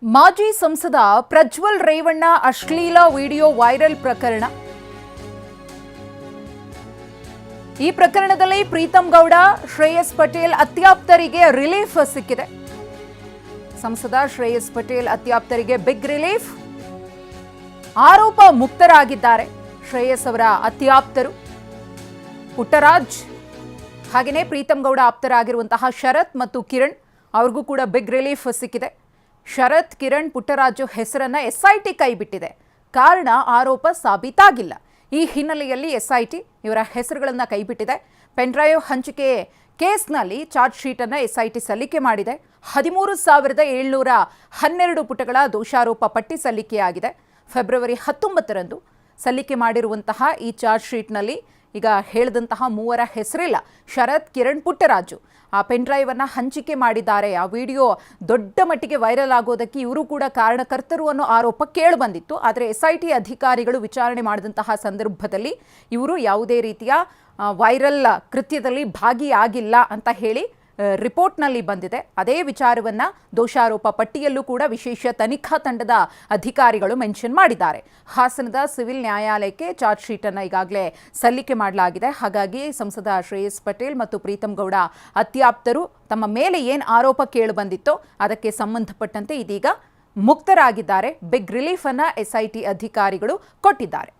ಮಾಜಿ ಸಂಸದ ಪ್ರಜ್ವಲ್ ರೇವಣ್ಣ ಅಶ್ಲೀಲ ವಿಡಿಯೋ ವೈರಲ್ ಪ್ರಕರಣ. ಈ ಪ್ರಕರಣದಲ್ಲಿ ಪ್ರೀತಂ ಗೌಡ, ಶ್ರೇಯಸ್ ಪಟೇಲ್ ಅತ್ಯಾಪ್ತರಿಗೆ ರಿಲೀಫ್ ಸಿಕ್ಕಿದೆ. ಸಂಸದ ಶ್ರೇಯಸ್ ಪಟೇಲ್ ಅತ್ಯಾಪ್ತರಿಗೆ ಬಿಗ್ ರಿಲೀಫ್. ಆರೋಪ ಮುಕ್ತರಾಗಿದ್ದಾರೆ ಶ್ರೇಯಸ್ ಅವರ ಅತ್ಯಾಪ್ತರು ಪುಟ್ಟರಾಜ್, ಹಾಗೆಯೇ ಪ್ರೀತಂ ಗೌಡ ಆಪ್ತರಾಗಿರುವಂತಹ ಶರತ್ ಮತ್ತು ಕಿರಣ್ ಅವ್ರಿಗೂ ಕೂಡ ಬಿಗ್ ರಿಲೀಫ್ ಸಿಕ್ಕಿದೆ. ಶರತ್, ಕಿರಣ್, ಪುಟ್ಟರಾಜು ಹೆಸರನ್ನ ಎಸ್ಐಟಿ ಕೈಬಿಟ್ಟಿದೆ. ಕಾರಣ ಆರೋಪ ಸಾಬೀತಾಗಿಲ್ಲ. ಈ ಹಿನ್ನೆಲೆಯಲ್ಲಿ ಎಸ್ಐಟಿ ಇವರ ಹೆಸರುಗಳನ್ನು ಕೈಬಿಟ್ಟಿದೆ. ಪೆನ್ಡ್ರೈವ್ ಹಂಚಿಕೆ ಕೇಸ್ನಲ್ಲಿ ಚಾರ್ಜ್ ಶೀಟ್ ಅನ್ನು ಎಸ್ಐಟಿ ಸಲ್ಲಿಕೆ ಮಾಡಿದೆ. 13,712 ಪುಟಗಳ ದೋಷಾರೋಪ ಪಟ್ಟಿ ಸಲ್ಲಿಕೆಯಾಗಿದೆ. ಫೆಬ್ರವರಿ 19ರಂದು ಸಲ್ಲಿಕೆ ಮಾಡಿರುವಂತಹ ಈ ಚಾರ್ಜ್ ಶೀಟ್ನಲ್ಲಿ ಈಗ ಹೇಳಿದಂತಹ ಮೂವರ ಹೆಸರಿಲ್ಲ. ಶರತ್, ಕಿರಣ್, ಪುಟ್ಟರಾಜು ಆ ಪೆನ್ಡ್ರೈವ್ ಅನ್ನು ಹಂಚಿಕೆ ಮಾಡಿದ್ದಾರೆ. ಆ ವಿಡಿಯೋ ದೊಡ್ಡ ಮಟ್ಟಿಗೆ ವೈರಲ್ ಆಗೋದಕ್ಕೆ ಇವರು ಕೂಡ ಕಾರಣಕರ್ತರು ಅನ್ನೋ ಆರೋಪ ಕೇಳಿಬಂದಿತ್ತು. ಆದರೆ ಎಸ್ಐಟಿ ಅಧಿಕಾರಿಗಳು ವಿಚಾರಣೆ ಮಾಡಿದಂತಹ ಸಂದರ್ಭದಲ್ಲಿ ಇವರು ಯಾವುದೇ ರೀತಿಯ ವೈರಲ್ ಕೃತ್ಯದಲ್ಲಿ ಭಾಗಿಯಾಗಿಲ್ಲ ಅಂತ ಹೇಳಿ ರಿಪೋರ್ಟ್ನಲ್ಲಿ ಬಂದಿದೆ. ಅದೇ ವಿಚಾರವನ್ನು ದೋಷಾರೋಪ ಪಟ್ಟಿಯಲ್ಲೂ ಕೂಡ ವಿಶೇಷ ತನಿಖಾ ತಂಡದ ಅಧಿಕಾರಿಗಳು ಮೆನ್ಷನ್ ಮಾಡಿದ್ದಾರೆ. ಹಾಸನದ ಸಿವಿಲ್ ನ್ಯಾಯಾಲಯಕ್ಕೆ ಚಾರ್ಜ್ ಶೀಟನ್ನು ಈಗಾಗಲೇ ಸಲ್ಲಿಕೆ ಮಾಡಲಾಗಿದೆ. ಹಾಗಾಗಿ ಸಂಸದ ಶ್ರೇಯಸ್ ಪಟೇಲ್ ಮತ್ತು ಪ್ರೀತಂ ಗೌಡ ಅತ್ಯಾಪ್ತರು ತಮ್ಮ ಮೇಲೆ ಏನು ಆರೋಪ ಕೇಳಿಬಂದಿತ್ತೋ ಅದಕ್ಕೆ ಸಂಬಂಧಪಟ್ಟಂತೆ ಇದೀಗ ಮುಕ್ತರಾಗಿದ್ದಾರೆ. ಬಿಗ್ ರಿಲೀಫ್ ಅನ್ನು ಎಸ್ಐಟಿ ಅಧಿಕಾರಿಗಳು ಕೊಟ್ಟಿದ್ದಾರೆ.